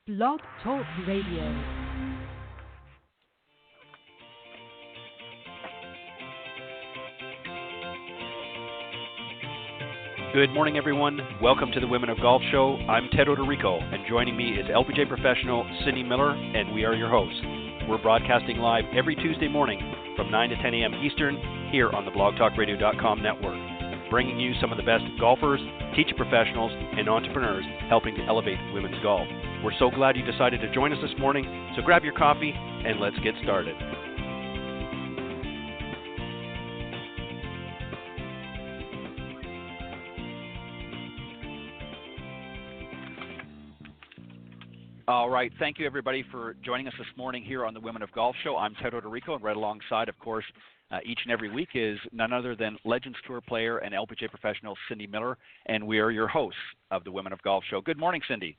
Blog Talk Radio. Good morning, everyone. Welcome to the Women of Golf Show. I'm Ted Odorico, and joining me is LPGA professional Cindy Miller, and we are your hosts. We're broadcasting live every Tuesday morning from 9 to 10 a.m. Eastern here on the blogtalkradio.com network, bringing you some of the best golfers, teaching professionals, and entrepreneurs helping to elevate women's golf. We're so glad you decided to join us this morning, so grab your coffee and let's get started. All right. Thank you, everybody, for joining us this morning here on the Women of Golf Show. I'm Ted Odorico, and right alongside, of course, each and every week is none other than Legends Tour player and LPGA professional Cindy Miller, and we are your hosts of the Women of Golf Show. Good morning, Cindy.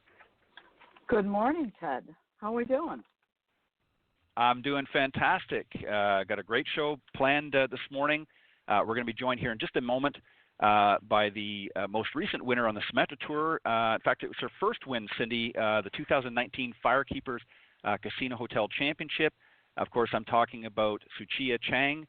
Good morning, Ted. How are we doing? I'm doing fantastic. Got a great show planned this morning. We're going to be joined here in just a moment by the most recent winner on the Ssu-Chia Tour. In fact, it was her first win, Cindy, the 2019 FireKeepers Casino Hotel Championship. Of course, I'm talking about Ssu-Chia Cheng.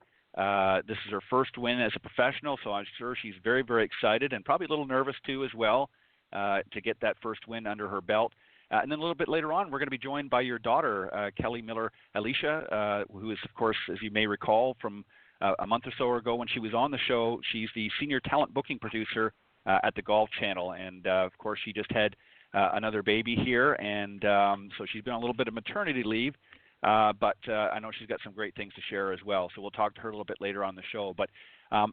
This is her first win as a professional, so I'm sure she's very, very excited and probably a little nervous, too, as well, to get that first win under her belt. And then a little bit later on, we're going to be joined by your daughter, Kelly Miller Elisha, who is, of course, as you may recall, from a month or so ago when she was on the show. She's the senior talent booking producer at the Golf Channel. And, of course, she just had another baby here. And so she's been on a little bit of maternity leave. But I know she's got some great things to share as well. So we'll talk to her a little bit later on the show. But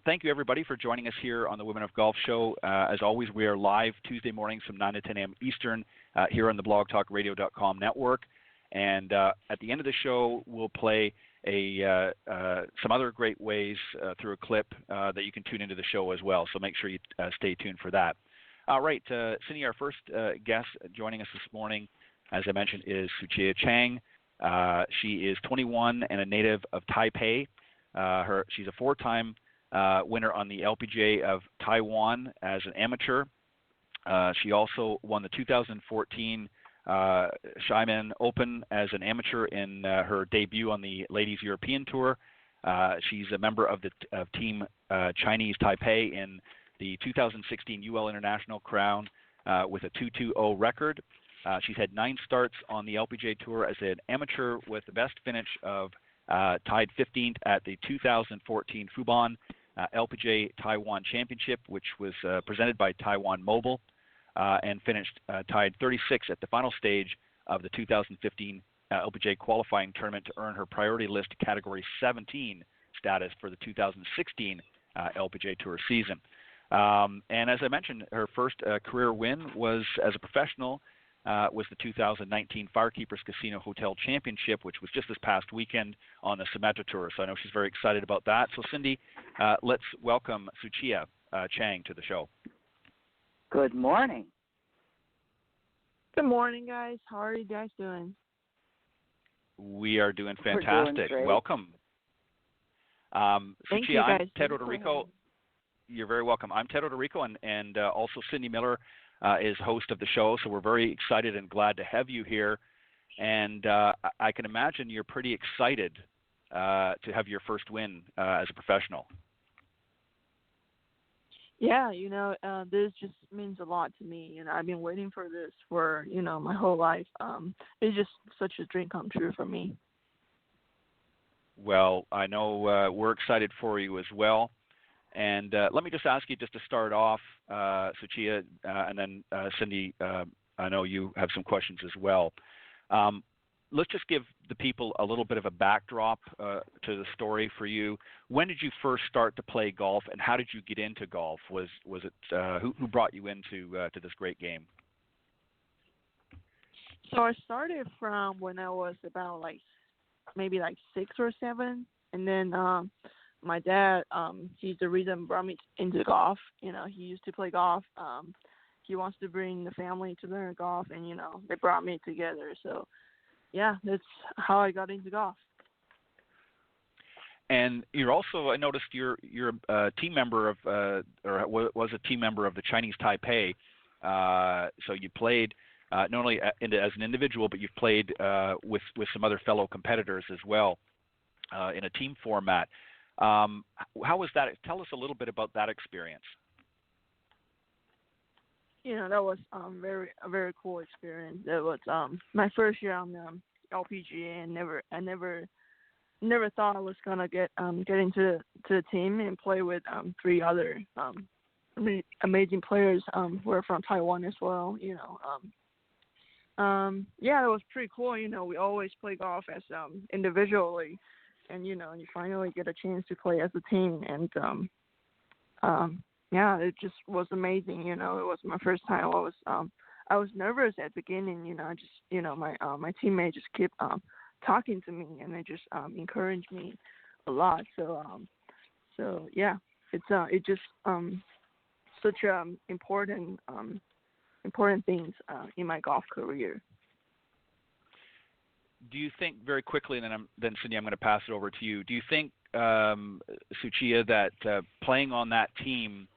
thank you, everybody, for joining us here on the Women of Golf Show. As always, we are live Tuesday mornings from 9 to 10 a.m. Eastern here on the blogtalkradio.com network. And at the end of the show, we'll play some other great ways through a clip that you can tune into the show as well. So make sure you stay tuned for that. All right, Cindy, our first guest joining us this morning, as I mentioned, is Ssu-Chia Cheng. She is 21 and a native of Taipei. She's a four-time winner on the LPGA of Taiwan as an amateur. She also won the 2014 Xiamen Open as an amateur in her debut on the Ladies European Tour. She's a member of the Team Chinese Taipei in the 2016 UL International Crown with a 2.20 record. She's had 9 starts on the LPGA Tour as an amateur with the best finish of tied 15th at the 2014 Fubon LPGA Taiwan Championship, which was presented by Taiwan Mobile, and finished tied 36th at the final stage of the 2015 LPGA qualifying tournament to earn her priority list category 17 status for the 2016 LPGA Tour season. And as I mentioned, her first career win was as a professional was the 2019 FireKeepers Casino Hotel Championship, which was just this past weekend on the Ssu-Chia Tour. So I know she's very excited about that. So Cindy, let's welcome Ssu-Chia Cheng to the show. Good morning. Good morning, guys. How are you guys doing? We are doing fantastic. We're doing great. Welcome. Thank Ssu-Chia, you, guys. I'm Ted Odorico. You're very welcome. I'm Ted Odorico, and also Cindy Miller is host of the show, so we're very excited and glad to have you here. And I can imagine you're pretty excited to have your first win as a professional. Yeah, this just means a lot to me. I've been waiting for this for, my whole life. It's just such a dream come true for me. Well, I know we're excited for you as well. And let me just ask you just to start off, Ssu-Chia, and then Cindy, I know you have some questions as well. Let's just give the people a little bit of a backdrop to the story for you. When did you first start to play golf, and how did you get into golf? Was it who brought you into to this great game? So I started from when I was about maybe 6 or 7, and then my dad, he's the reason brought me into golf. He used to play golf. He wants to bring the family to learn golf, and they brought me together. So yeah, that's how I got into golf. And you're also, I noticed you're a team member of, or was a team member of the Chinese Taipei. So you played not only as an individual, but you've played with some other fellow competitors as well in a team format. How was that? Tell us a little bit about that experience. That was a very cool experience. That was my first year on the LPGA, and never thought I was gonna get into the team and play with 3 other amazing players who are from Taiwan as well. Yeah, it was pretty cool. We always play golf as individually, and you finally get a chance to play as a team, and yeah, it just was amazing. It was my first time. I was nervous at the beginning. My teammates just kept talking to me, and they just encouraged me a lot. So yeah, it's just such important things in my golf career. Do you think, very quickly, and then Cindy, I'm going to pass it over to you. Do you think, Ssu-Chia, that playing on that team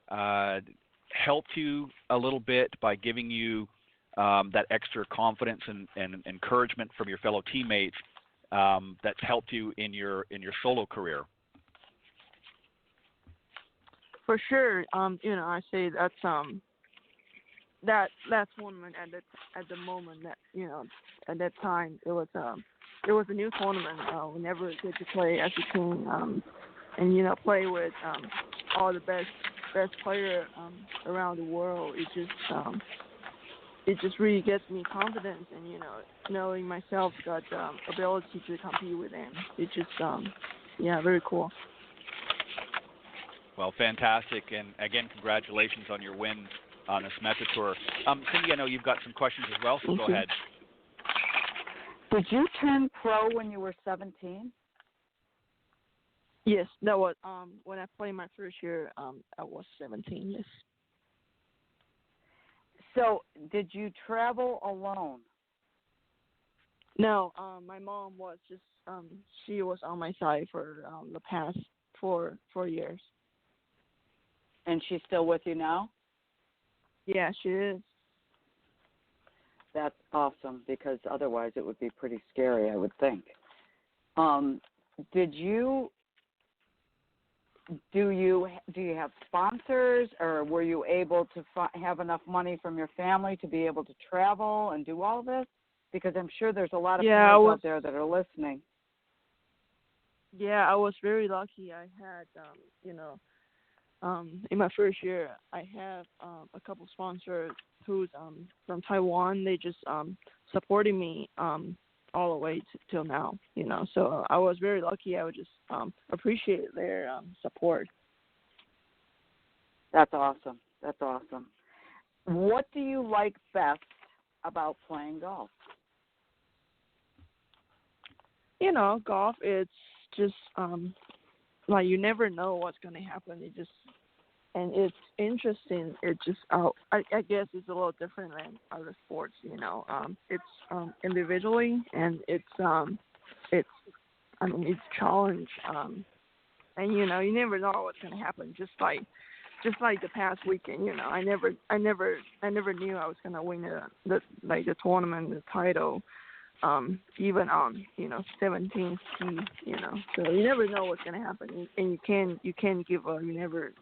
helped you a little bit by giving you that extra confidence and encouragement from your fellow teammates that's helped you in your solo career? For sure, I say that's that tournament at the moment that at that time it was a new tournament. We never get to play as a team, and play with all the best player around the world. It just really gets me confidence, and knowing myself got the ability to compete with them. It's just very cool. Well, fantastic, and again, congratulations on your win on the Ssu-Chia Tour. Cindy, I know you've got some questions as well, so go ahead. Did you turn pro when you were 17? Yes, that was when I played my first year. I was 17. Yes. So, did you travel alone? No, my mom was just she was on my side for the past 4 years. And she's still with you now? Yeah, she is. That's awesome, because otherwise it would be pretty scary, I would think. Do you have sponsors, or were you able to have enough money from your family to be able to travel and do all this? Because I'm sure there's a lot of parents out there that are listening. Yeah, I was very lucky. I had, in my first year, I had a couple sponsors who's from Taiwan. They just supported me all the way till now, So I was very lucky. I would just appreciate their support. That's awesome. That's awesome. What do you like best about playing golf? Golf, it's just like you never know what's going to happen. And it's interesting. It just, I guess it's a little different than other sports. It's individually, and it's challenge. And you never know what's going to happen. Just like the past weekend, I never knew I was going to win the tournament, the title. Even on 17th tee, so you never know what's gonna happen, and you can't give up. You never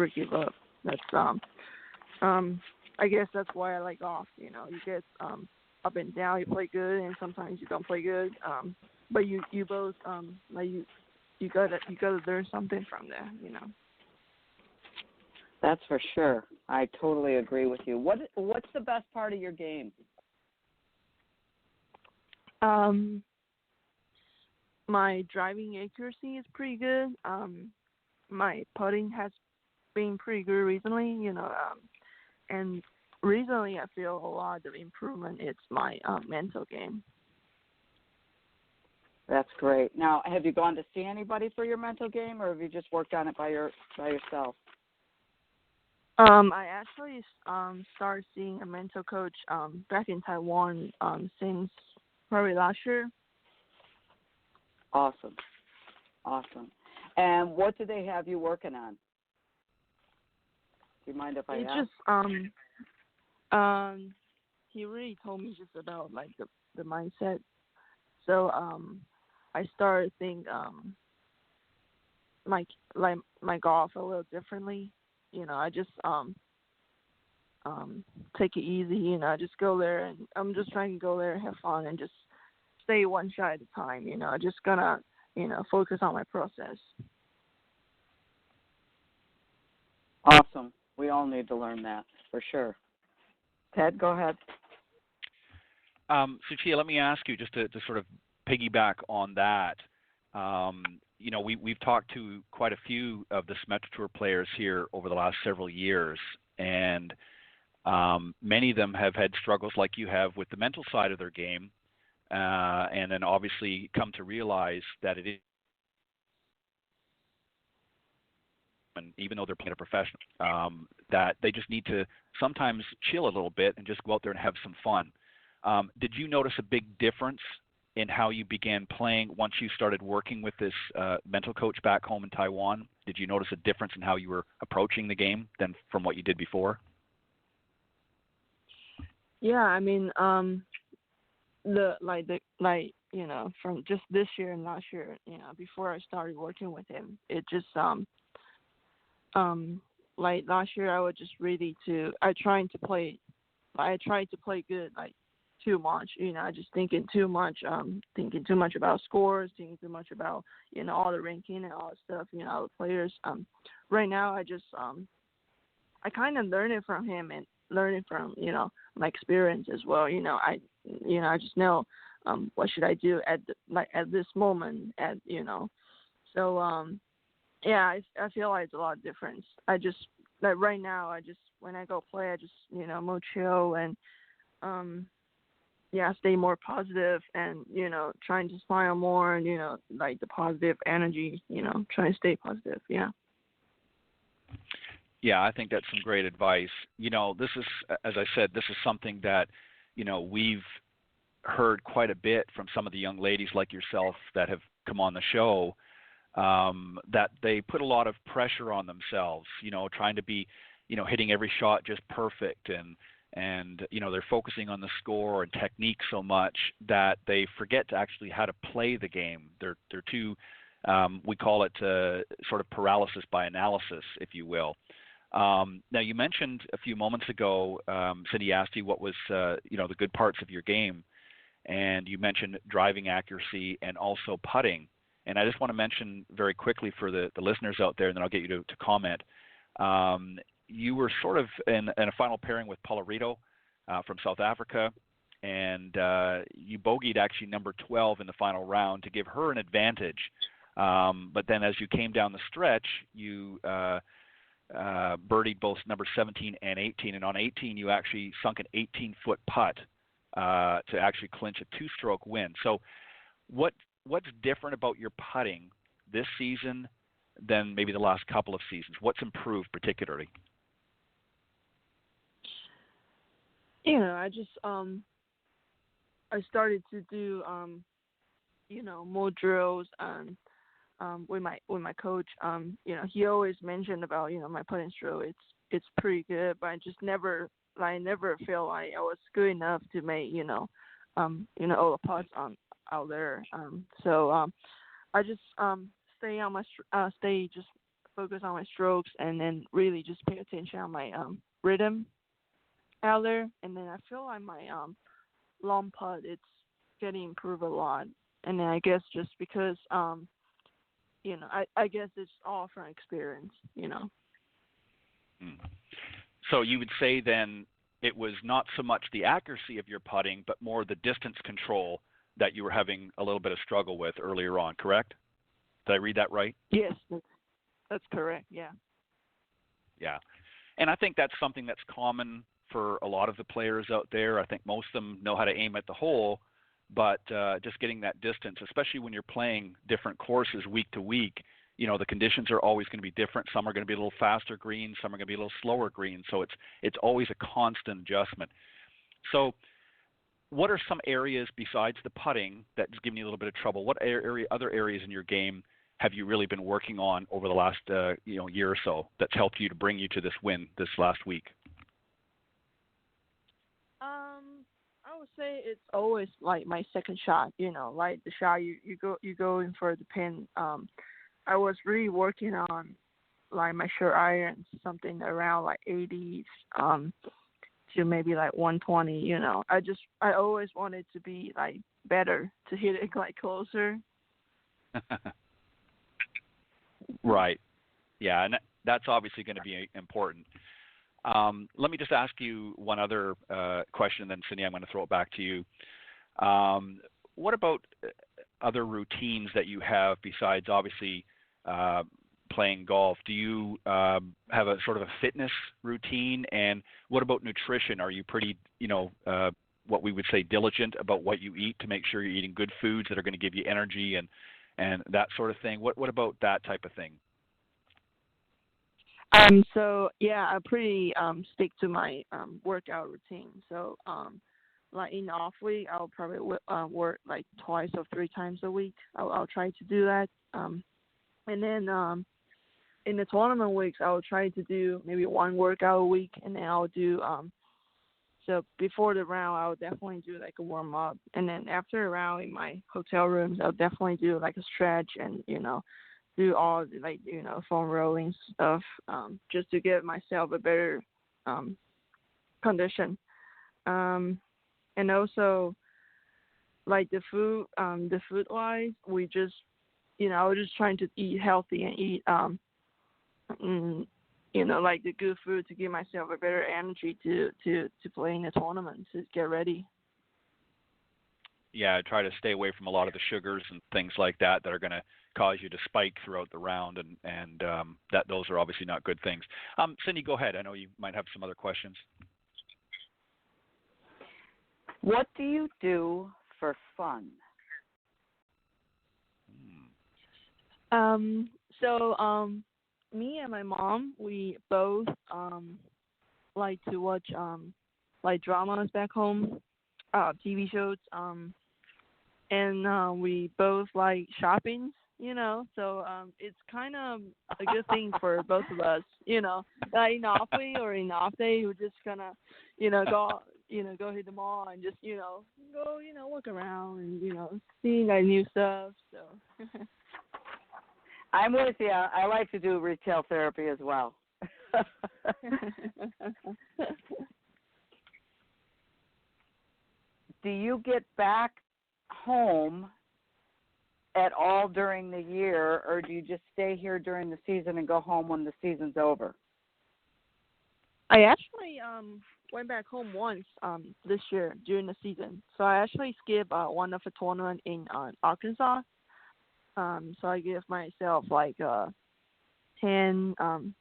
give up. That's I guess that's why I like golf. You get up and down. You play good, and sometimes you don't play good. But you both you gotta learn something from there. That's for sure. I totally agree with you. What's the best part of your game? My driving accuracy is pretty good. My putting has been pretty good recently, and recently I feel a lot of improvement. It's my mental game. That's great. Now, have you gone to see anybody for your mental game, or have you just worked on it by yourself? I actually started seeing a mental coach back in Taiwan since probably last year. Awesome. And what do they have you working on? Do you mind if I ask? It's just he really told me just about like the mindset. So I started to think my golf a little differently. I just take it easy. I just go there, and I'm just trying to go there, have fun, and just stay one shot at a time. Just gonna focus on my process. Awesome. We all need to learn that for sure. Ted, go ahead. Ssu-Chia, let me ask you just to sort of piggyback on that. We've talked to quite a few of the Symetra Tour players here over the last several years, and many of them have had struggles like you have with the mental side of their game, and then obviously come to realize that it is, and even though they're playing a professional, that they just need to sometimes chill a little bit and just go out there and have some fun. Did you notice a big difference in how you began playing once you started working with this mental coach back home in Taiwan? Did you notice a difference in how you were approaching the game than from what you did before? Yeah, I mean, from just this year and last year, before I started working with him, it just like last year I was just I tried to play good, like too much, I just thinking too much about scores, thinking too much about, all the ranking and all that stuff, all the players. Right now I just, I kind of learn it from him and learn it from, my experience as well. I just know, what should I do at this moment so, yeah, I feel like it's a lot of difference. I just, like right now, when I go play, I just, more chill and, stay more positive and, trying to smile more and, like the positive energy, trying to stay positive. Yeah. Yeah, I think that's some great advice. This is, as I said, this is something that, we've heard quite a bit from some of the young ladies like yourself that have come on the show, that they put a lot of pressure on themselves, trying to be, hitting every shot just perfect, and they're focusing on the score and technique so much that they forget to actually how to play the game. They're too, we call it sort of paralysis by analysis, if you will. Now, you mentioned a few moments ago, Cindy asked you what was, the good parts of your game, and you mentioned driving accuracy and also putting. And I just want to mention very quickly for the listeners out there, and then I'll get you to comment. You were sort of in a final pairing with Paula Rito from South Africa, and you bogeyed actually number 12 in the final round to give her an advantage. But then as you came down the stretch, you birdied both number 17 and 18, and on 18 you actually sunk an 18-foot putt to actually clinch a two-stroke win. So what's different about your putting this season than maybe the last couple of seasons? What's improved particularly? I just I started to do more drills with my coach. He always mentioned about my putting stroke. It's pretty good, but I never feel like I was good enough to make all the putts out there. So I just stay just focus on my strokes, and then really just pay attention on my rhythm out there. And then I feel like my long putt, it's getting improved a lot. And then I guess just because I guess it's all from experience. So you would say then it was not so much the accuracy of your putting, but more the distance control that you were having a little bit of struggle with earlier on, correct? Did I read that right? Yes, that's correct, yeah. Yeah. And I think that's something that's common for a lot of the players out there. I think most of them know how to aim at the hole, but just getting that distance, especially when you're playing different courses week to week, the conditions are always going to be different. Some are going to be a little faster greens, some are going to be a little slower greens, so it's always a constant adjustment. So what are some areas besides the putting that's giving you a little bit of trouble? What other areas in your game have you really been working on over the last year or so that's helped you to bring you to this win this last week? say it's always like my second shot. Like the shot you go in for the pin. I was really working on like my short irons, something around like 80 to maybe like 120. I always wanted to be like better, to hit it like closer. Right. Yeah, and that's obviously going to be important. Let me just ask you one other question, then Cindy, I'm going to throw it back to you. What about other routines that you have besides obviously playing golf? Do you have a sort of a fitness routine? And what about nutrition? Are you pretty, what we would say diligent about what you eat to make sure you're eating good foods that are going to give you energy and that sort of thing? What about that type of thing? So yeah, I pretty stick to my workout routine. So like in the off week, I'll probably work like twice or three times a week. I'll try to do that. And then in the tournament weeks, I'll try to do maybe one workout a week, and then I'll do so before the round, I'll definitely do like a warm up, and then after a round in my hotel rooms, I'll definitely do like a stretch and do all like foam rolling stuff, just to give myself a better condition. And also like the food wise, we just I was just trying to eat healthy and eat like the good food to give myself a better energy to play in the tournament, to get ready. Yeah, I try to stay away from a lot of the sugars and things like that are going to cause you to spike throughout the round, and that those are obviously not good things. Cindy, go ahead. I know you might have some other questions. What do you do for fun? So me and my mom, we both like to watch like dramas back home, TV shows, and we both like shopping, so it's kind of a good thing for both of us, like in off week or in off day, we're just gonna, go hit the mall and just, go, walk around and, see like new stuff, so. I'm with you. I like to do retail therapy as well. Do you get back home at all during the year, or do you just stay here during the season and go home when the season's over? I actually went back home once this year during the season. So I actually skipped one of the tournament in Arkansas. So I give myself like 10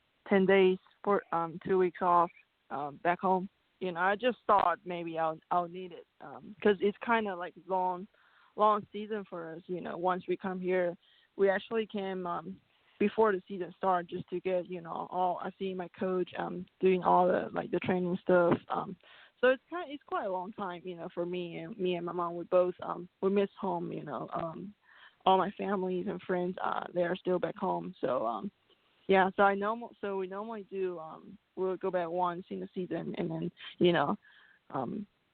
days for 2 weeks off back home. I just thought maybe I'll need it because it's kind of like long season for us. Once we come here, we actually came before the season started just to get all. I see my coach doing all the training stuff. So it's quite a long time for me and my mom. We both we miss home. All my families and friends, they are still back home. So, yeah. So we normally do. We'll go back once in the season, and then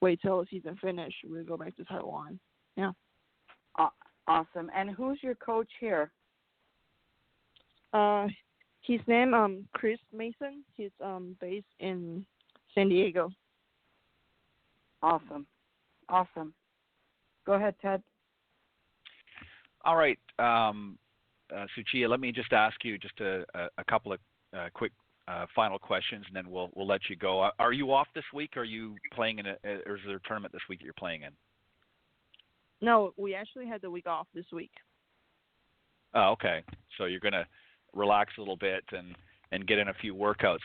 wait till the season finish. We'll go back to Taiwan. Yeah. Awesome. And who's your coach here? His name Chris Mason. He's based in San Diego. Awesome. Go ahead, Ted. All right, Ssu-Chia, let me just ask you just a couple of quick final questions, and then we'll let you go. Are you off this week? Are you playing or is there a tournament this week that you're playing in? No, we actually had the week off this week. Oh, okay. So you're going to relax a little bit and get in a few workouts.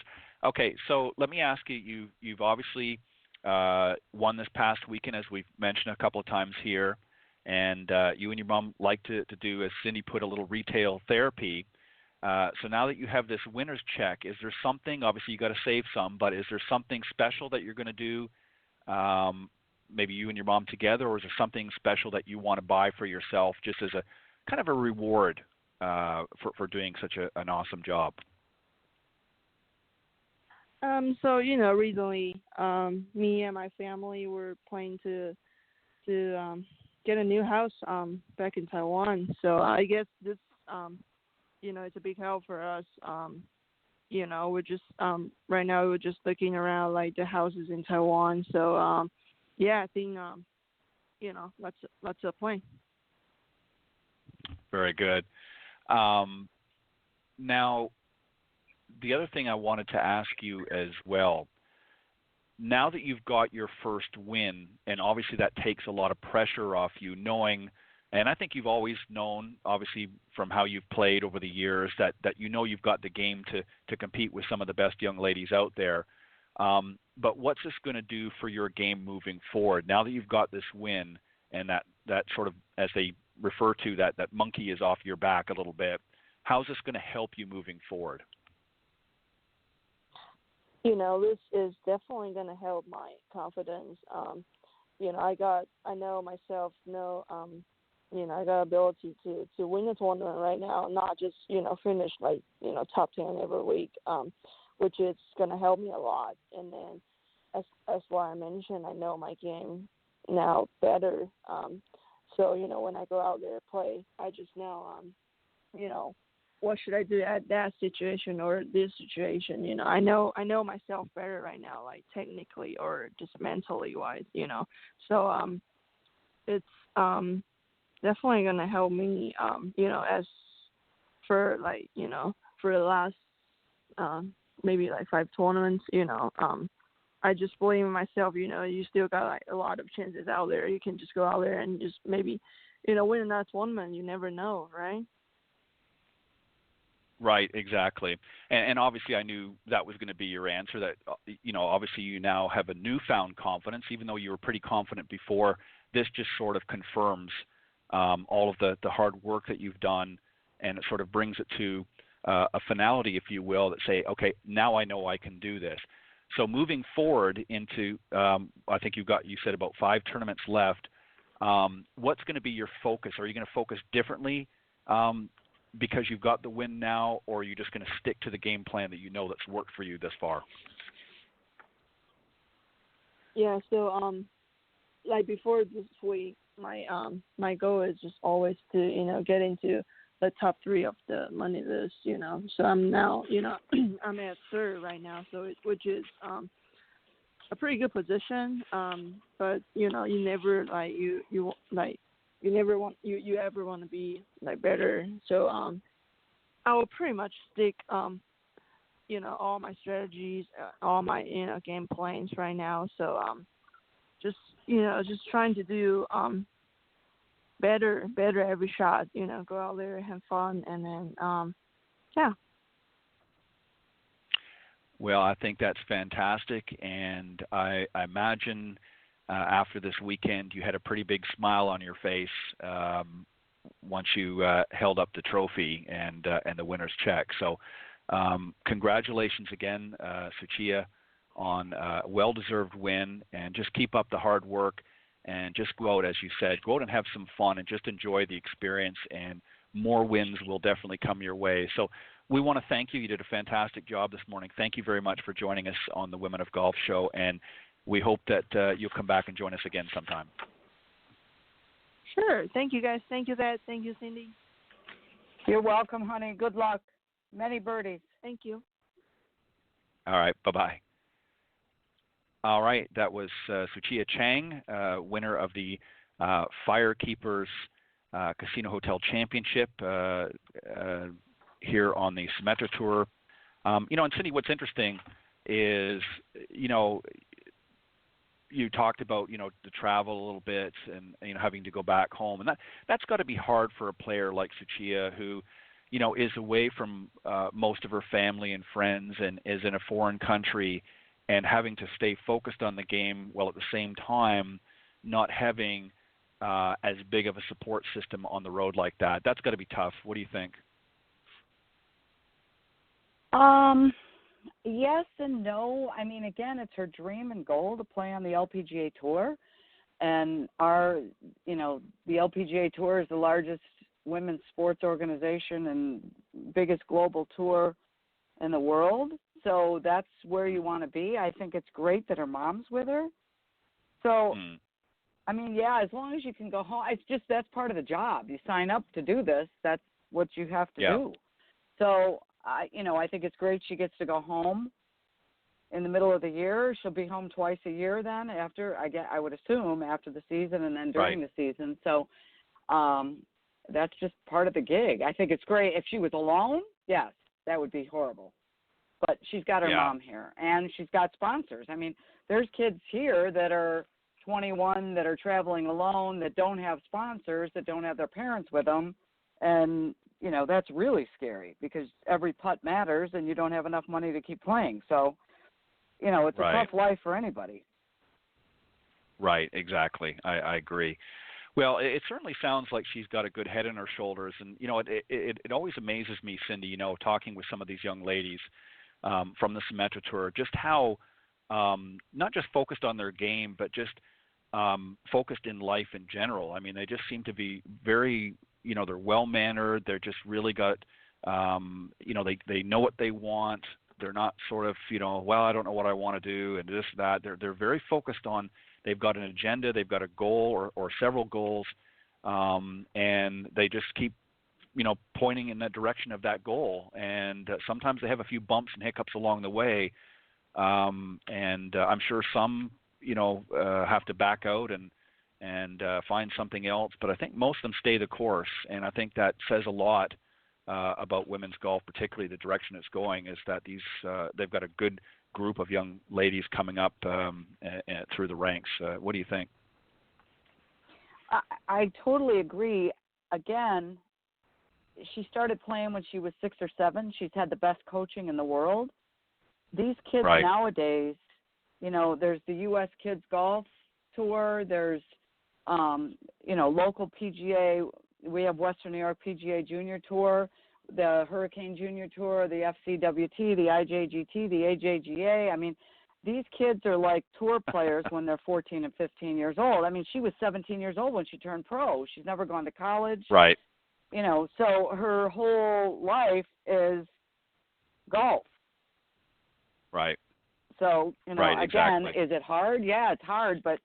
Okay, so let me ask you, you've obviously won this past weekend, as we've mentioned a couple of times here. And you and your mom like to do, as Cindy put, a little retail therapy. So now that you have this winner's check, is there something, obviously you got to save some, but is there something special that you're going to do, maybe you and your mom together, or is there something special that you want to buy for yourself just as a kind of a reward for doing such an awesome job? So, recently me and my family were planning to to get a new house back in Taiwan. So I guess this it's a big help for us. We're just right now we're just looking around like the houses in Taiwan. So I think that's a plan. Very good. Now, the other thing I wanted to ask you as well, now that you've got your first win, and obviously that takes a lot of pressure off you, knowing, and I think you've always known, obviously from how you've played over the years, that you've got the game to compete with some of the best young ladies out there. But what's this going to do for your game moving forward? Now that you've got this win, and that sort of, as they refer to, that monkey is off your back a little bit, how's this going to help you moving forward? This is definitely going to help my confidence. I know myself, I got ability to win the tournament right now, not just, finish like, top 10 every week, which is going to help me a lot. And then as why I mentioned, I know my game now better. So, when I go out there and play, I just know, what should I do at that situation or this situation? I know myself better right now, like technically or just mentally wise, So it's definitely gonna help me, as for like, for the last maybe like 5 tournaments, I just believe in myself, you still got like a lot of chances out there. You can just go out there and just maybe, win that tournament. You never know, right? Right, exactly. And obviously I knew that was going to be your answer, that, obviously you now have a newfound confidence, even though you were pretty confident before. This just sort of confirms all of the hard work that you've done, and it sort of brings it to a finality, if you will, that say, okay, now I know I can do this. So moving forward into, I think you said about 5 tournaments left, what's going to be your focus? Are you going to focus differently because you've got the win now, or are you just going to stick to the game plan that that's worked for you this far? Yeah, so like before this week, my goal is just always to get into the top 3 of the money list. So I'm now I'm at 3rd right now, so which is a pretty good position. But you never like you never want you ever want to be like better. So I will pretty much stick all my strategies, all my game plans right now. So just trying to do better every shot. Go out there, have fun, and then yeah. Well, I think that's fantastic, and I imagine after this weekend you had a pretty big smile on your face once you held up the trophy and the winner's check. So congratulations again, Ssu-Chia, on a well-deserved win, and just keep up the hard work, and just go out, as you said, go out and have some fun and just enjoy the experience, and more wins will definitely come your way. So we want to thank you. You did a fantastic job this morning. Thank you very much for joining us on the Women of Golf show, and we hope that you'll come back and join us again sometime. Sure. Thank you, guys. Thank you, Dad. Thank you, Cindy. You're welcome, honey. Good luck. Many birdies. Thank you. All right. Bye-bye. All right. That was Ssu-Chia Cheng, winner of the FireKeepers Casino Hotel Championship here on the Ssu-Chia Tour. And Cindy, what's interesting is, you talked about, the travel a little bit and, having to go back home. And that's got to be hard for a player like Ssu-Chia, who, is away from most of her family and friends and is in a foreign country, and having to stay focused on the game while at the same time not having as big of a support system on the road like that. That's got to be tough. What do you think? Yes and no. I mean, again, it's her dream and goal to play on the LPGA Tour. And the LPGA Tour is the largest women's sports organization and biggest global tour in the world. So that's where you want to be. I think it's great that her mom's with her. So, I mean, yeah, as long as you can go home. It's just that's part of the job. You sign up to do this. That's what you have to do. So, I think it's great she gets to go home in the middle of the year. She'll be home twice a year then after, I would assume, after the season and then during the season. So that's just part of the gig. I think it's great. If she was alone, yes, that would be horrible. But she's got her mom here, and she's got sponsors. I mean, there's kids here that are 21 that are traveling alone, that don't have sponsors, that don't have their parents with them. And, that's really scary because every putt matters and you don't have enough money to keep playing. So, it's a tough life for anybody. Right, exactly. I agree. Well, it certainly sounds like she's got a good head on her shoulders. And, it always amazes me, Cindy, talking with some of these young ladies from the Symetra Tour, just how not just focused on their game, but just focused in life in general. I mean, they just seem to be very, they're well-mannered. They're just really got, they know what they want. They're not sort of, well, I don't know what I want to do and this, that. They're very focused on, they've got an agenda, they've got a goal or several goals, and they just keep, pointing in the direction of that goal. And sometimes they have a few bumps and hiccups along the way, and I'm sure some, have to back out and find something else. But I think most of them stay the course, and I think that says a lot about women's golf, particularly the direction it's going, is that they've got a good group of young ladies coming up through the ranks. What do you think? I totally agree. Again, she started playing when she was 6 or 7. She's had the best coaching in the world. These kids nowadays, there's the U.S. Kids Golf Tour. There's, local PGA. We have Western New York PGA Junior Tour, the Hurricane Junior Tour, the FCWT, the IJGT, the AJGA. I mean, these kids are like tour players when they're 14 and 15 years old. I mean, she was 17 years old when she turned pro. She's never gone to college. Right. So her whole life is golf. Right. So, again, exactly. Is it hard? Yeah, it's hard, but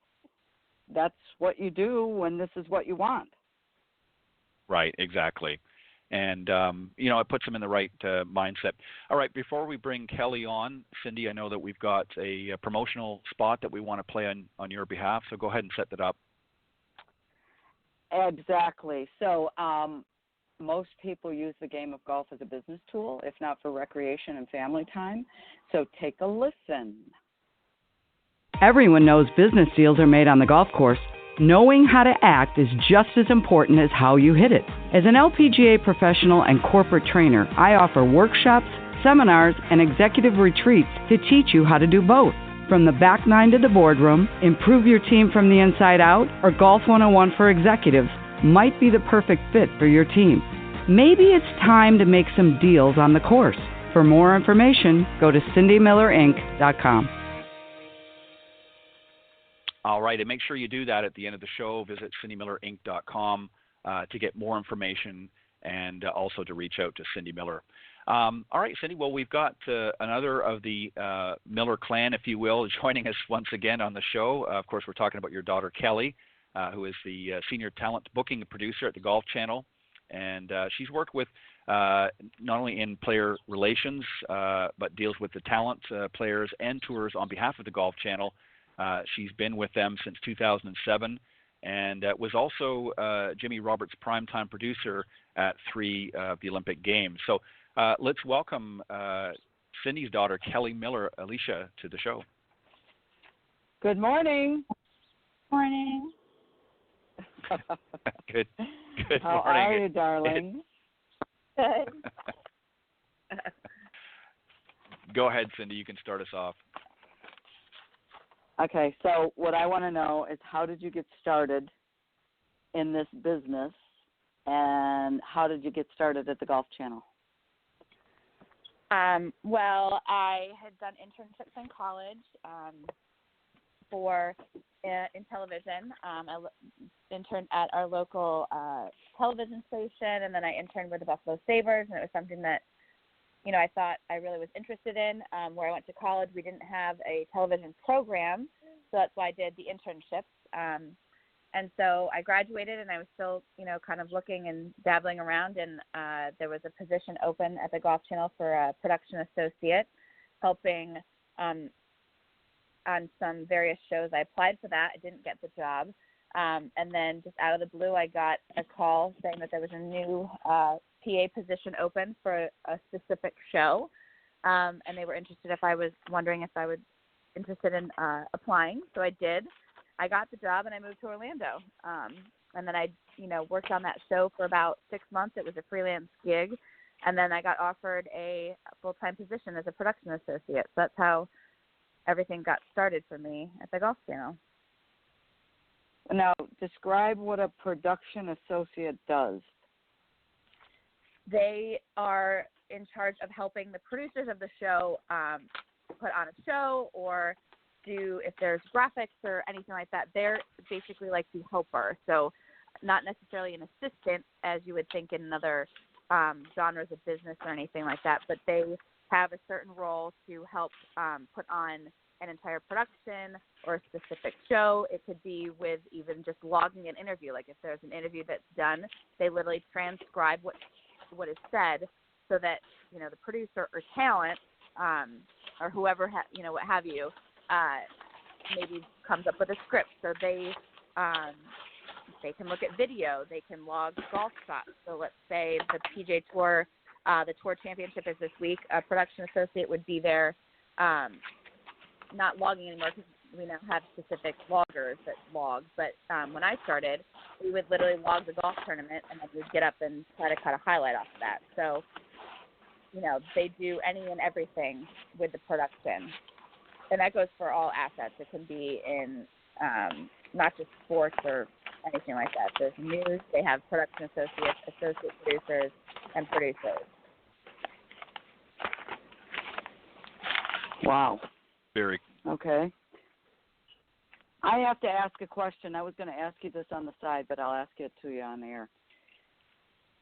that's what you do when this is what you want. Right, exactly. And, it puts them in the right mindset. All right, before we bring Kelly on, Cindy, I know that we've got a promotional spot that we want to play on your behalf, so go ahead and set that up. Exactly. So most people use the game of golf as a business tool, if not for recreation and family time. So take a listen. Everyone knows business deals are made on the golf course. Knowing how to act is just as important as how you hit it. As an LPGA professional and corporate trainer, I offer workshops, seminars, and executive retreats to teach you how to do both. From the back nine to the boardroom, improve your team from the inside out, or Golf 101 for executives might be the perfect fit for your team. Maybe it's time to make some deals on the course. For more information, go to cindymillerinc.com. All right, and make sure you do that at the end of the show. Visit cindymillerinc.com to get more information and also to reach out to Cindy Miller. All right, Cindy, well, we've got another of the Miller clan, if you will, joining us once again on the show. Of course, we're talking about your daughter, Kelly, who is the senior talent booking producer at the Golf Channel. And she's worked with not only in player relations, but deals with the talent players and tours on behalf of the Golf Channel. She's been with them since 2007 and was also Jimmy Roberts' primetime producer at 3 of the Olympic Games. So let's welcome Cindy's daughter, Kelly Miller, Elisha, to the show. Good morning. Morning. Good How morning. Are you, darling? Good. Go ahead, Cindy. You can start us off. Okay, so what I want to know is how did you get started in this business, and how did you get started at the Golf Channel? Well, I had done internships in college in television. I interned at our local television station, and then I interned with the Buffalo Sabres, and it was something that, I thought I really was interested in. Where I went to college, we didn't have a television program, so that's why I did the internships. And so I graduated, and I was still, kind of looking and dabbling around, and there was a position open at the Golf Channel for a production associate, helping on some various shows. I applied for that. I didn't get the job. And then just out of the blue, I got a call saying that there was a new PA position open for a specific show, and they were interested if I was wondering if I was interested in applying. So I did. I got the job, and I moved to Orlando. And then I, worked on that show for about 6 months. It was a freelance gig. And then I got offered a full-time position as a production associate. So that's how everything got started for me at the Golf Channel. Now, describe what a production associate does. They are in charge of helping the producers of the show put on a show, or do, if there's graphics or anything like that, they're basically like the helper. So not necessarily an assistant, as you would think in other genres of business or anything like that, but they have a certain role to help put on an entire production or a specific show. It could be with even just logging an interview. Like if there's an interview that's done, they literally transcribe what is said so that, the producer or talent or whoever, what have you, maybe comes up with a script. So they can look at video. They can log golf shots. So let's say the PGA Tour, the Tour Championship is this week. A production associate would be there, not logging anymore because we now have specific loggers that log. But when I started, we would literally log the golf tournament, and then we'd get up and try to cut a highlight off of that. So, they do any and everything with the production. And that goes for all assets. It can be in not just sports or anything like that. There's news. They have production associates, associate producers, and producers. Wow. Very. Okay. I have to ask a question. I was going to ask you this on the side, but I'll ask it to you on air.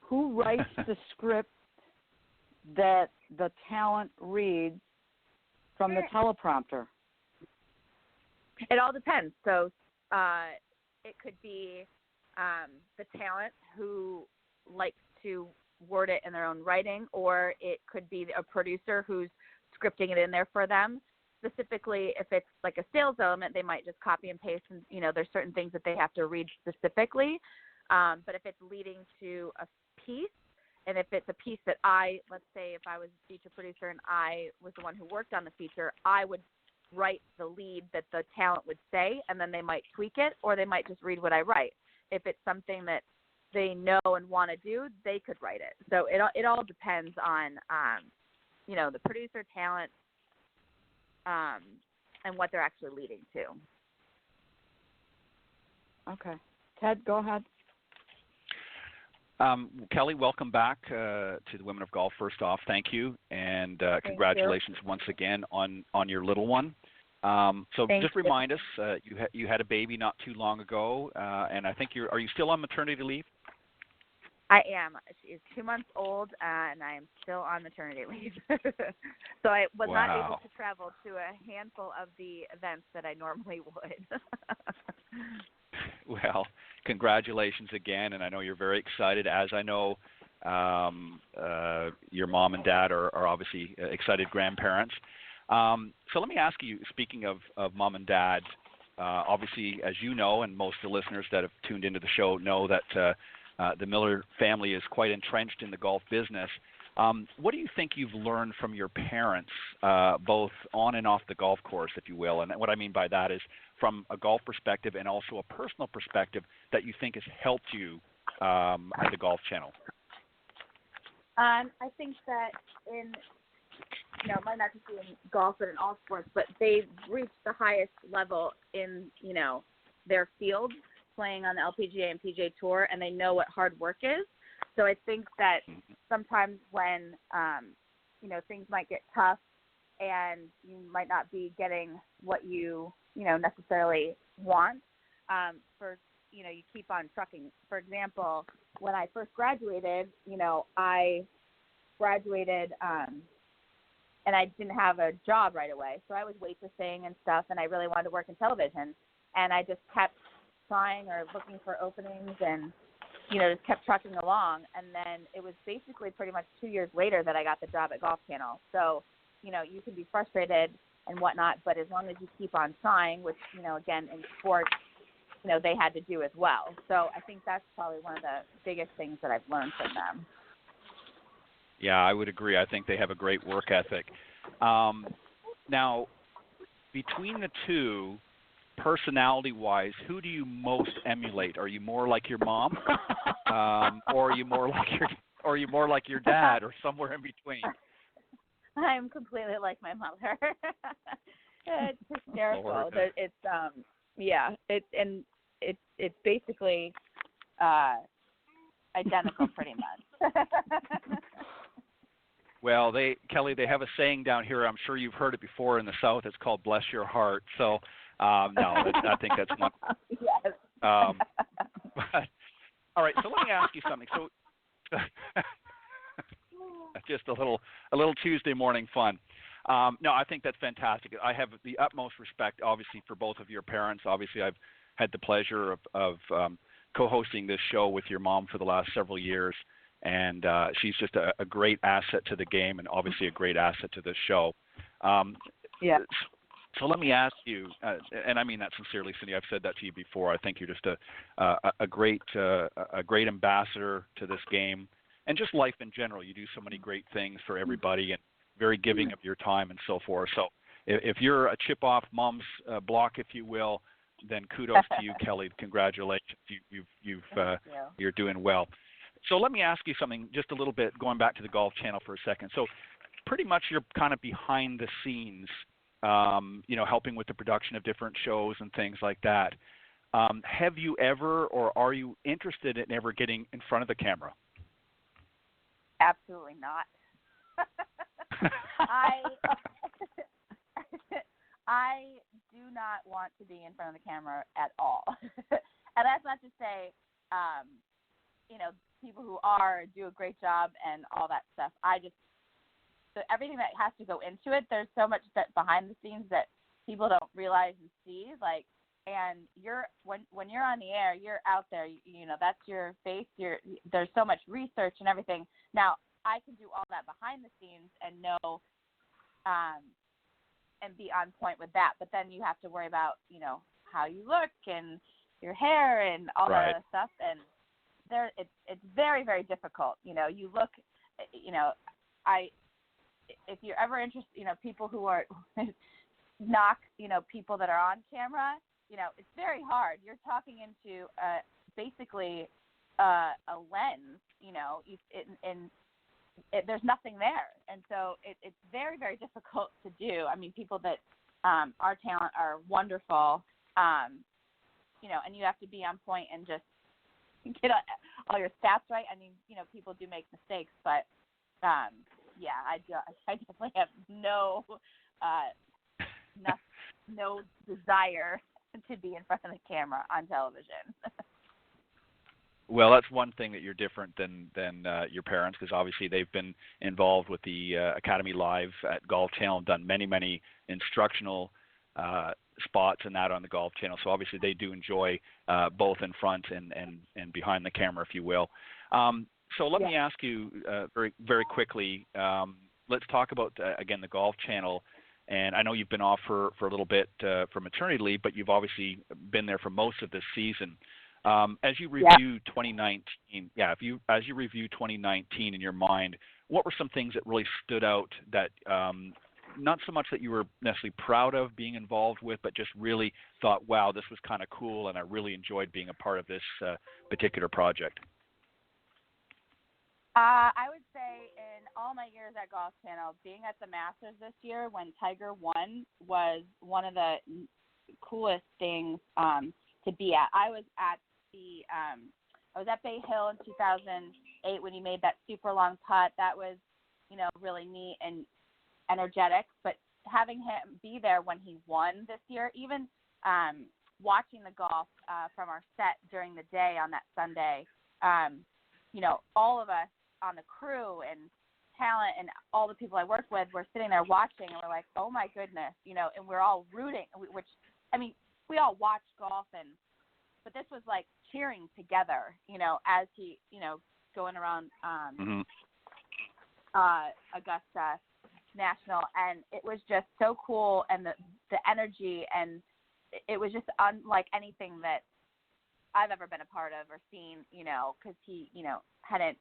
Who writes the script that the talent reads from the teleprompter? It all depends. So it could be the talent who likes to word it in their own writing, or it could be a producer who's scripting it in there for them. Specifically, if it's like a sales element, they might just copy and paste, and there's certain things that they have to read specifically. But if it's leading to a piece, and if it's a piece that let's say if I was a feature producer and I was the one who worked on the feature, I would write the lead that the talent would say, and then they might tweak it, or they might just read what I write. If it's something that they know and want to do, they could write it. So it all depends on, the producer, talent, and what they're actually leading to. Okay. Ted, go ahead. Kelly, welcome back to the Women of Golf. First off, thank you, and congratulations once again on your little one. Just remind us, you had a baby not too long ago, and I think are you still on maternity leave? I am. She is 2 months old, and I am still on maternity leave. So I was not able to travel to a handful of the events that I normally would. Well, congratulations again, and I know you're very excited, as I know your mom and dad are obviously excited grandparents. So let me ask you, speaking of mom and dad, obviously, as you know, and most of the listeners that have tuned into the show know that the Miller family is quite entrenched in the golf business. What do you think you've learned from your parents, both on and off the golf course, if you will? And what I mean by that is from a golf perspective and also a personal perspective that you think has helped you at the Golf Channel. I think that it might not just be in golf, but in all sports, but they've reached the highest level in, their field, playing on the LPGA and PGA Tour, and they know what hard work is. So I think that sometimes when, things might get tough and you might not be getting what you, necessarily want, you keep on trucking. For example, when I first graduated, I graduated and I didn't have a job right away. So I was waitressing and stuff, and I really wanted to work in television. And I just kept trying or looking for openings and, you know, just kept trucking along. And then it was basically pretty much 2 years later that I got the job at Golf Channel. So, you know, you can be frustrated and whatnot, but as long as you keep on trying, which, you know, again, in sports, you know, they had to do as well. So I think that's probably one of the biggest things that I've learned from them. Yeah, I would agree. I think they have a great work ethic. Now, between the two, personality-wise, who do you most emulate? Are you more like your mom, or are you more like your dad, or somewhere in between? I'm completely like my mother. It's hysterical. Lord. It's basically identical, pretty much. Well, Kelly, they have a saying down here. I'm sure you've heard it before in the South. It's called "Bless your heart." So, I think that's one. Yes. But, all right. So let me ask you something. So, just a little Tuesday morning fun. No, I think that's fantastic. I have the utmost respect, obviously, for both of your parents. Obviously, I've had the pleasure of co-hosting this show with your mom for the last several years, and she's just a great asset to the game and obviously a great asset to this show. Yeah. So let me ask you, and I mean that sincerely, Cindy. I've said that to you before. I think you're just a great ambassador to this game and just life in general. You do so many great things for everybody and very giving of your time and so forth. So if you're a chip off mom's block, if you will, then kudos to you, Kelly. Congratulations. You're doing well. So let me ask you something just a little bit, going back to the Golf Channel for a second. So pretty much you're kind of behind the scenes, helping with the production of different shows and things like that. Have you ever, or are you interested in ever getting in front of the camera? Absolutely not. I do not want to be in front of the camera at all. And that's not to say, people who do a great job and all that stuff. So everything that has to go into it, there's so much that behind the scenes that people don't realize and see. And when you're on the air, you're out there. That's your face. There's so much research and everything. Now, I can do all that behind the scenes and know, and be on point with that. But then you have to worry about, how you look and your hair and all that other stuff. And it's very, very difficult. You look, if you're ever interested, people who are knock, people that are on camera, it's very hard. You're talking into basically a lens, there's nothing there. And so it's very, very difficult to do. I mean, people that our talent are wonderful, and you have to be on point and just get all your stats right. I mean, people do make mistakes, but I definitely have no desire to be in front of the camera on television. Well, that's one thing that you're different than your parents, because obviously they've been involved with the Academy Live at Golf Channel and done many, many instructional spots and that on the Golf Channel. So obviously they do enjoy both in front and behind the camera, if you will. So let me ask you very, very quickly, let's talk about, again, the Golf Channel. And I know you've been off for a little bit for maternity leave, but you've obviously been there for most of this season. As you review 2019, as you review 2019 in your mind, what were some things that really stood out that not so much that you were necessarily proud of being involved with, but just really thought, wow, this was kind of cool, and I really enjoyed being a part of this particular project? I would say in all my years at Golf Channel, being at the Masters this year when Tiger won was one of the coolest things to be at. I was at Bay Hill in 2008 when he made that super long putt. That was, really neat and energetic. But having him be there when he won this year, even watching the golf from our set during the day on that Sunday, all of us on the crew and talent and all the people I worked with were sitting there watching, and we're like, oh my goodness, and we're all rooting, we all watch golf and but this was like cheering together, as he, going around Augusta National, and it was just so cool, and the energy, and it was just unlike anything that I've ever been a part of or seen, because he, hadn't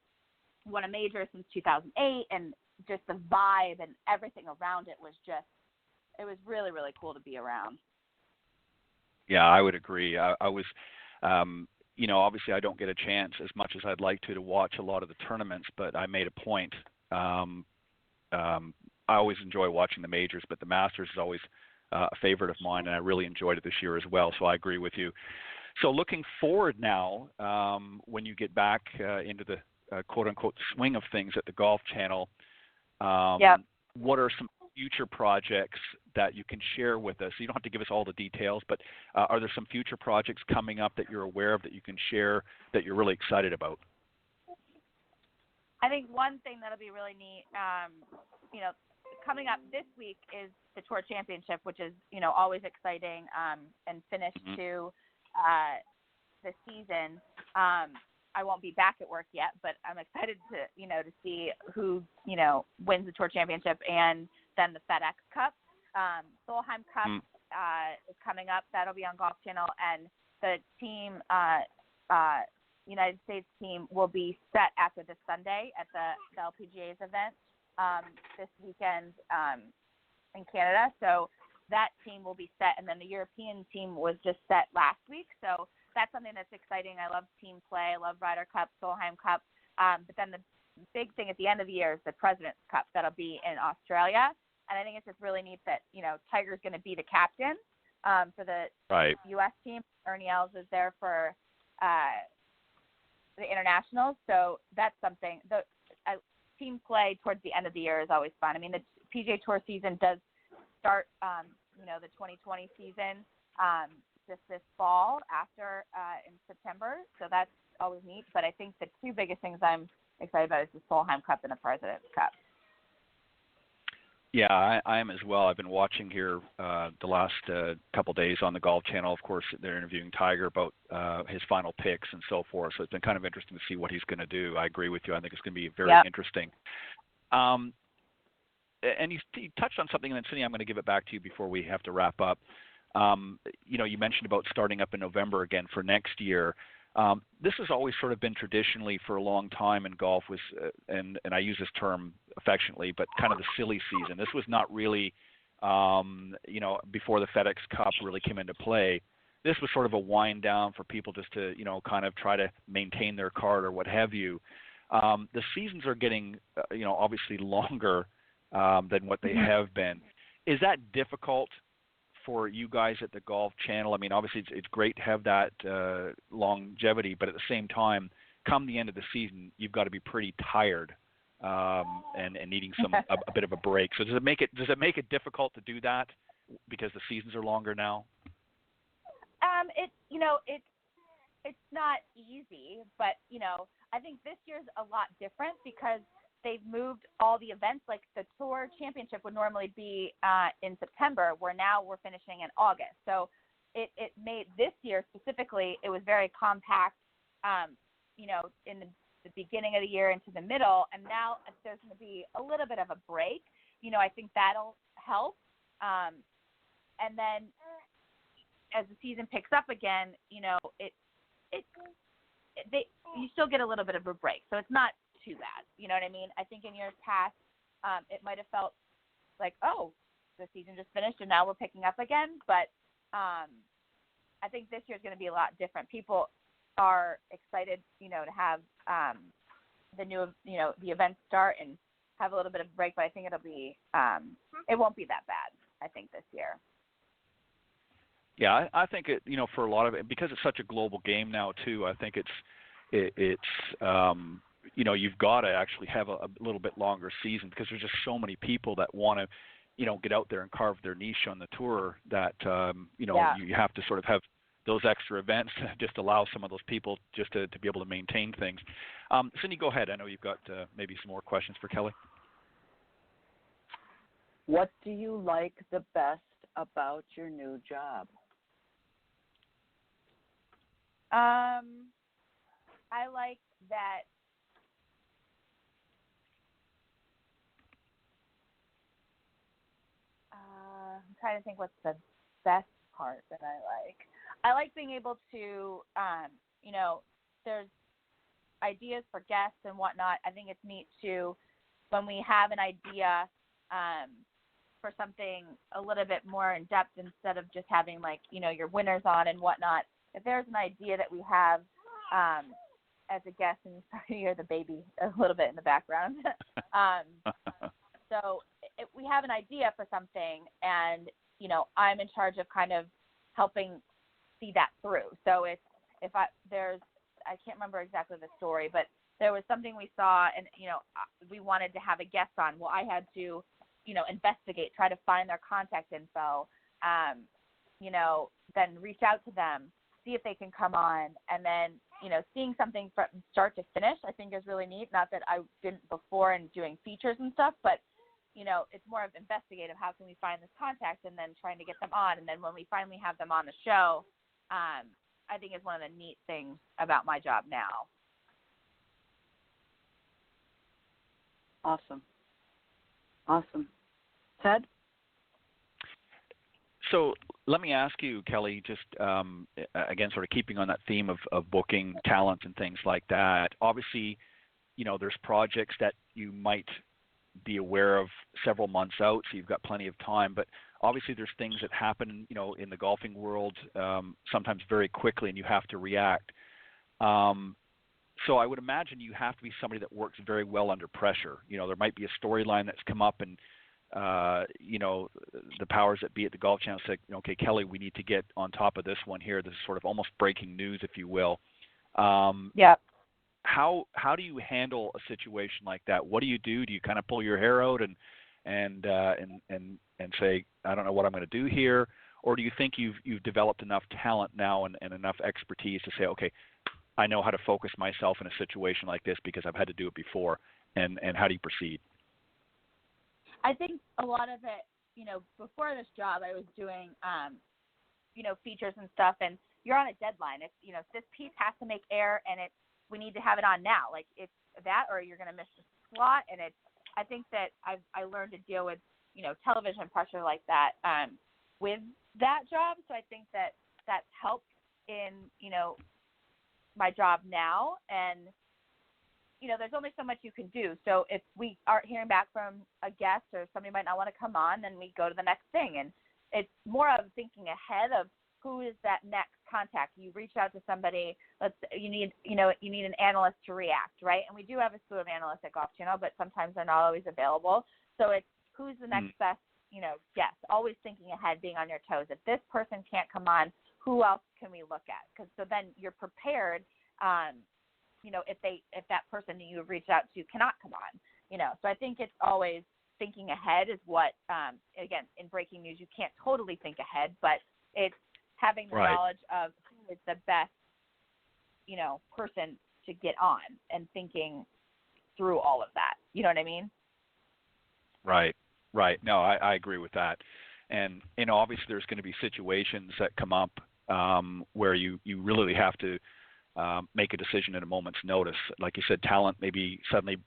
won a major since 2008, and just the vibe and everything around it was really, really cool to be around. Yeah, I would agree. I was, obviously I don't get a chance as much as I'd like to watch a lot of the tournaments, but I made a point. I always enjoy watching the majors, but the Masters is always a favorite of mine, and I really enjoyed it this year as well, so I agree with you. So looking forward now, when you get back into the quote-unquote swing of things at the Golf Channel, what are some future projects that you can share with us? You don't have to give us all the details, but are there some future projects coming up that you're aware of that you can share that you're really excited about? I think one thing that'll be really neat, coming up this week is the Tour Championship, which is, always exciting, and finish to the season. I won't be back at work yet, but I'm excited to see who, wins the Tour Championship, and then the FedEx Cup. Solheim Cup is coming up. That'll be on Golf Channel, and the team, United States team, will be set after this Sunday at the LPGA's event this weekend in Canada. So that team will be set, and then the European team was just set last week. So that's something that's exciting. I love team play. I love Ryder Cup, Solheim Cup. But then the big thing at the end of the year is the President's Cup. That'll be in Australia. And I think it's just really neat that, Tiger's going to be the captain for the U.S. team. Ernie Els is there for the internationals. So that's something. The team play towards the end of the year is always fun. I mean, the PGA Tour season does start, the 2020 season just this fall after in September. So that's always neat. But I think the two biggest things I'm excited about is the Solheim Cup and the President's Cup. Yeah, I am as well. I've been watching here the last couple days on the Golf Channel. Of course, they're interviewing Tiger about his final picks and so forth. So it's been kind of interesting to see what he's going to do. I agree with you. I think it's going to be very interesting. And you touched on something, and then, Cindy, I'm going to give it back to you before we have to wrap up. You mentioned about starting up in November again for next year. This has always sort of been traditionally for a long time in golf, was, and I use this term affectionately, but kind of the silly season. This was not really, before the FedEx Cup really came into play. This was sort of a wind down for people just to, kind of try to maintain their card or what have you. The seasons are getting, obviously longer than what they have been. Is that difficult for you guys at the Golf Channel? I mean, obviously it's great to have that longevity, but at the same time, come the end of the season, you've got to be pretty tired and needing a bit of a break. So does it make it difficult to do that because the seasons are longer now? It's not easy, but I think this year's a lot different because they've moved all the events. Like the Tour Championship would normally be in September, where now we're finishing in August. So it made this year specifically, it was very compact, in the beginning of the year into the middle, and now there's going to be a little bit of a break. I think that'll help. And then as the season picks up again, you still get a little bit of a break. So it's not too bad. You know what I mean? I think in years past, it might have felt like, oh, the season just finished and now we're picking up again. But I think this year is going to be a lot different. People are excited, to have the new, the events start and have a little bit of a break. But I think it'll be, it won't be that bad, I think, this year. Yeah, I think it, for a lot of it, because it's such a global game now too, I think it's you've got to actually have a little bit longer season because there's just so many people that want to, get out there and carve their niche on the tour that, you have to sort of have those extra events to just allow some of those people just to be able to maintain things. Cindy, go ahead. I know you've got maybe some more questions for Kelly. What do you like the best about your new job? I like that. I'm trying to think what's the best part that I like. I like being able to, there's ideas for guests and whatnot. I think it's neat to, when we have an idea for something a little bit more in depth, instead of just having your winners on and whatnot. If there's an idea that we have as a guest, and sorry to hear the baby a little bit in the background. So if we have an idea for something, and I'm in charge of kind of helping see that through. So I can't remember exactly the story, but there was something we saw, and we wanted to have a guest on. Well, I had to investigate, try to find their contact info, then reach out to them, see if they can come on, and then seeing something from start to finish, I think is really neat. Not that I didn't before in doing features and stuff, but it's more of investigative. How can we find this contact, and then trying to get them on, and then when we finally have them on the show, I think is one of the neat things about my job now. Awesome. Ted? So let me ask you, Kelly, just again, sort of keeping on that theme of booking talent and things like that. Obviously, there's projects that you might be aware of several months out, so you've got plenty of time. But obviously, there's things that happen, in the golfing world sometimes very quickly, and you have to react. So I would imagine you have to be somebody that works very well under pressure. There might be a storyline that's come up, and the powers that be at the Golf Channel say, okay, Kelly, we need to get on top of this one here. This is sort of almost breaking news, if you will. Yeah. How do you handle a situation like that? What do you do? Do you kind of pull your hair out and say, I don't know what I'm going to do here? Or do you think you've developed enough talent now and enough expertise to say, okay, I know how to focus myself in a situation like this because I've had to do it before, and how do you proceed? I think a lot of it, before this job, I was doing, features and stuff, and you're on a deadline. It's, this piece has to make air, and we need to have it on now. Like, it's that, or you're going to miss the slot. And I think that I learned to deal with, television pressure like that with that job. So I think that that's helped in, my job now. And there's only so much you can do. So if we aren't hearing back from a guest, or somebody might not want to come on, then we go to the next thing. And it's more of thinking ahead of who is that next contact. You reach out to somebody. You need an analyst to react, right? And we do have a slew of analysts at Golf Channel, but sometimes they're not always available. So it's who's the next best, guest. Always thinking ahead, being on your toes. If this person can't come on, who else can we look at? So then you're prepared. If that person that you've reached out to cannot come on, So I think it's always thinking ahead is what, again, in breaking news, you can't totally think ahead, but it's having the knowledge of who is the best, person to get on, and thinking through all of that. You know what I mean? Right. No, I agree with that. And, obviously there's going to be situations that come up where you really have to make a decision at a moment's notice. Like you said, talent, maybe suddenly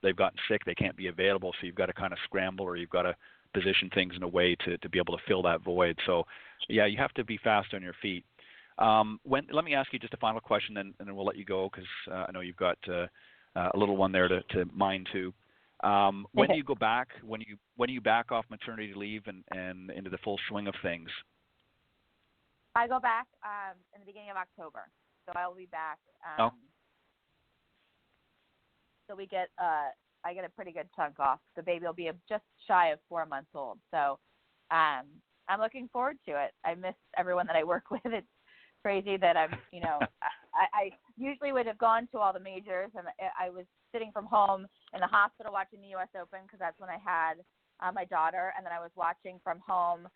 they've gotten sick, they can't be available, so you've got to kind of scramble, or you've got to position things in a way to be able to fill that void. So, yeah, you have to be fast on your feet. Let me ask you just a final question, and then we'll let you go, because I know you've got a little one there to mind too. When do you go back? When do you back off maternity leave and into the full swing of things? I go back in the beginning of October. So I will be back. So we get I get a pretty good chunk off. The baby will be just shy of 4 months old. So I'm looking forward to it. I miss everyone that I work with. It's crazy that I'm, I usually would have gone to all the majors, and I was sitting from home in the hospital watching the U.S. Open, because that's when I had my daughter, and then I was watching from home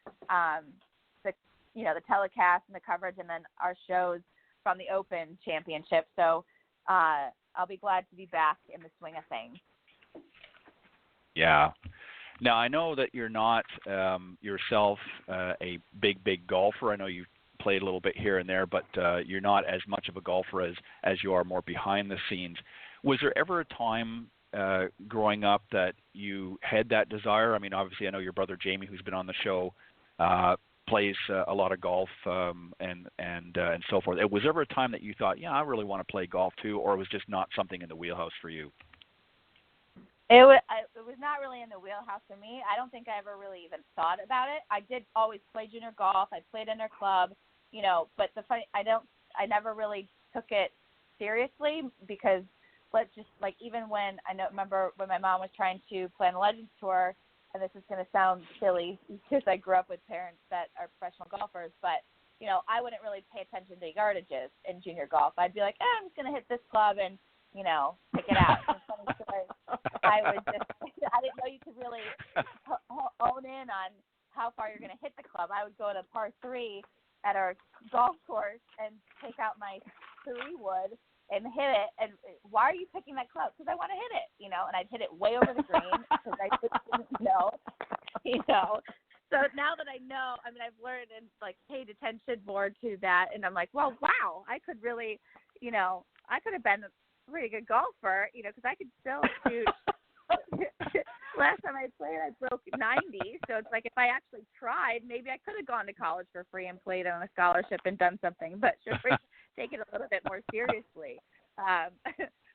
the telecast and the coverage, and then our shows from the Open Championship. So I'll be glad to be back in the swing of things. Yeah. Now, I know that you're not yourself a big golfer. I know you've played a little bit here and there, but you're not as much of a golfer as you are more behind the scenes. Was there ever a time growing up that you had that desire? I mean, obviously, I know your brother Jamie, who's been on the show, plays a lot of golf and so forth. Was there ever a time that you thought, yeah, I really want to play golf too, or it was just not something in the wheelhouse for you? It was not really in the wheelhouse for me. I don't think I ever really even thought about it. I did always play junior golf. I played in their club, but I never really took it seriously because even when remember when my mom was trying to plan the Legends Tour, and this is going to sound silly because I grew up with parents that are professional golfers, but, I wouldn't really pay attention to yardages in junior golf. I'd be like, I'm just going to hit this club and, pick it out. I didn't know you could really hone in on how far you're going to hit the club. I would go to par 3 at our golf course and take out my 3-wood and hit it. And why are you picking that club? Because I want to hit it, and I'd hit it way over the green because I just didn't know, So now that I know, I've learned and paid attention more to that, and I'm like, well, wow, I could really, I could have been a pretty good golfer, because I could still shoot. Last time I played, I broke 90, so it's like if I actually tried, maybe I could have gone to college for free and played on a scholarship and done something, but should we take it a little bit more seriously?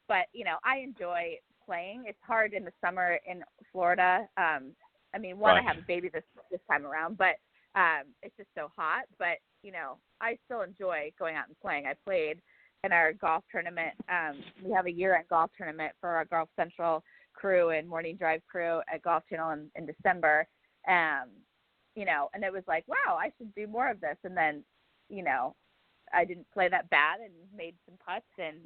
But, I enjoy playing. It's hard in the summer in Florida. I have a baby this time around, but it's just so hot. But, I still enjoy going out and playing. I played in our golf tournament. We have a year-end golf tournament for our Golf Central crew and Morning Drive crew at Golf Channel in December. And it was like, wow, I should do more of this. And then, I didn't play that bad and made some putts and,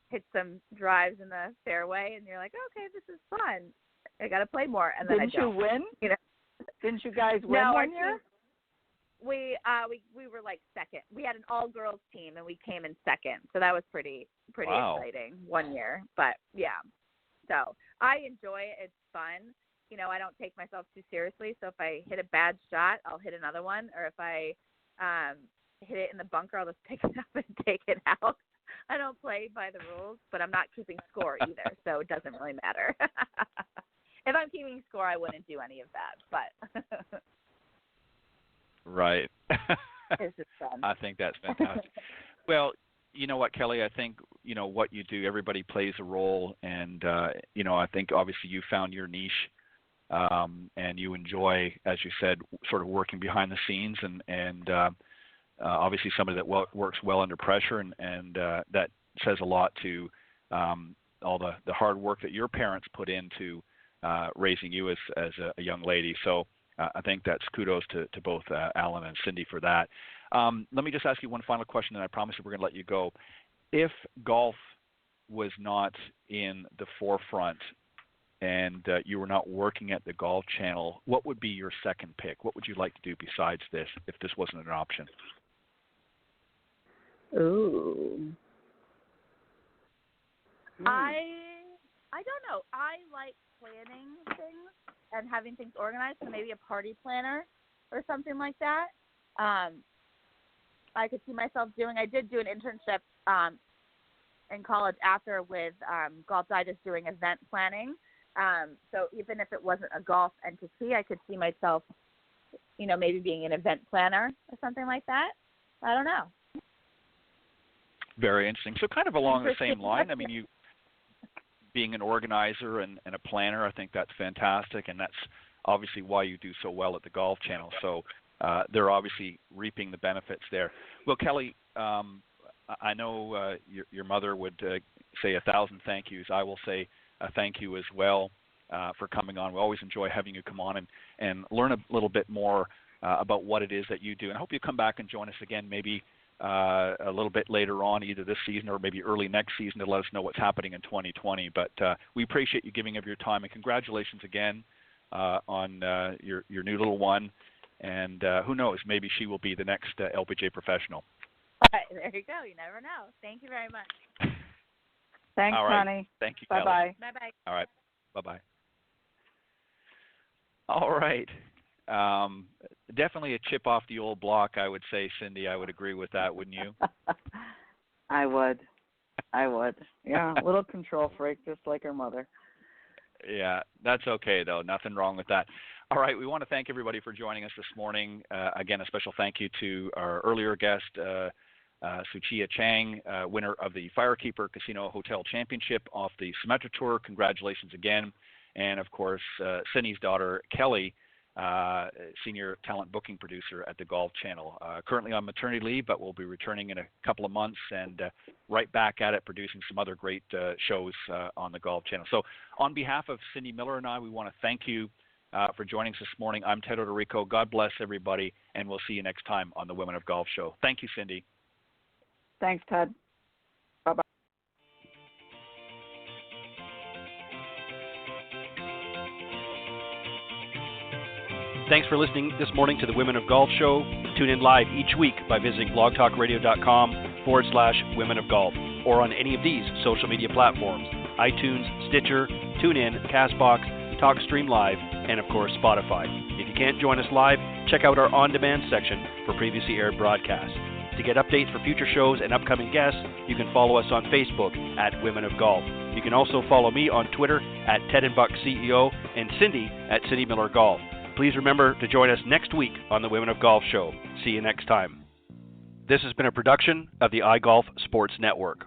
hit some drives in the fairway. And you're like, okay, this is fun. I got to play more. And then Didn't you win? Didn't you guys win one year? We were second. We had an all-girls team, and we came in second. So that was pretty wow. exciting one year. But, yeah. So I enjoy it. It's fun. I don't take myself too seriously. So if I hit a bad shot, I'll hit another one. Or if I hit it in the bunker, I'll just pick it up and take it out. I don't play by the rules, but I'm not keeping score either. So it doesn't really matter. If I'm keeping score, I wouldn't do any of that. But right. It's just fun. I think that's fantastic. Well, you know what, Kelly? I think, what you do, everybody plays a role. And, I think obviously you found your niche and you enjoy, as you said, sort of working behind the scenes and obviously somebody that works well under pressure. And that says a lot to all the hard work that your parents put into raising you as a young lady. So I think that's kudos to both Alan and Cindy for that. Let me just ask you one final question, and I promise you we're going to let you go. If golf was not in the forefront and you were not working at the Golf Channel, what would be your second pick? What would you like to do besides this if this wasn't an option? Ooh. I don't know. I like planning things and having things organized, so maybe a party planner or something like that. I could see myself I did do an internship in college after with Golf Digest doing event planning. So even if it wasn't a golf entity, I could see myself, maybe being an event planner or something like that. I don't know. Very interesting. So kind of along the same line, you being an organizer and a planner, I think that's fantastic, and that's obviously why you do so well at the Golf Channel. So they're obviously reaping the benefits there. Well, Kelly, I know your mother would say 1,000 thank yous. I will say a thank you as well for coming on. We always enjoy having you come on and learn a little bit more about what it is that you do. And I hope you come back and join us again maybe a little bit later on, either this season or maybe early next season, to let us know what's happening in 2020. But we appreciate you giving of your time, and congratulations again on your new little one. And who knows, maybe she will be the next LPGA professional. All right, there you go. You never know. Thank you very much. Thanks, all right. honey. Thank you, Bye-bye. Kelly. Bye-bye. All right. Bye-bye. All right. definitely a chip off the old block, I would say, Cindy. I would agree with that, wouldn't you? I would. Yeah, a little control freak, just like her mother. Yeah, that's okay, though. Nothing wrong with that. All right, we want to thank everybody for joining us this morning. Again, a special thank you to our earlier guest, Ssu-Chia Cheng, winner of the FireKeeper Casino Hotel Championship off the Symetra Tour. Congratulations again. And, of course, Cindy's daughter, Kelly, senior talent booking producer at the Golf Channel. Currently on maternity leave, but will be returning in a couple of months and right back at it, producing some other great shows on the Golf Channel. So on behalf of Cindy Miller and I, we want to thank you for joining us this morning. I'm Ted Odorico. God bless everybody, and we'll see you next time on the Women of Golf Show. Thank you, Cindy. Thanks, Ted. Bye-bye. Thanks for listening this morning to the Women of Golf Show. Tune in live each week by visiting blogtalkradio.com/Women of Golf or on any of these social media platforms: iTunes, Stitcher, TuneIn, CastBox, TalkStream Live, and of course Spotify. If you can't join us live, check out our on-demand section for previously aired broadcasts. To get updates for future shows and upcoming guests, you can follow us on Facebook at Women of Golf. You can also follow me on Twitter at Ted and Buck CEO and Cindy at Cindy Miller Golf. Please remember to join us next week on the Women of Golf Show. See you next time. This has been a production of the iGolf Sports Network.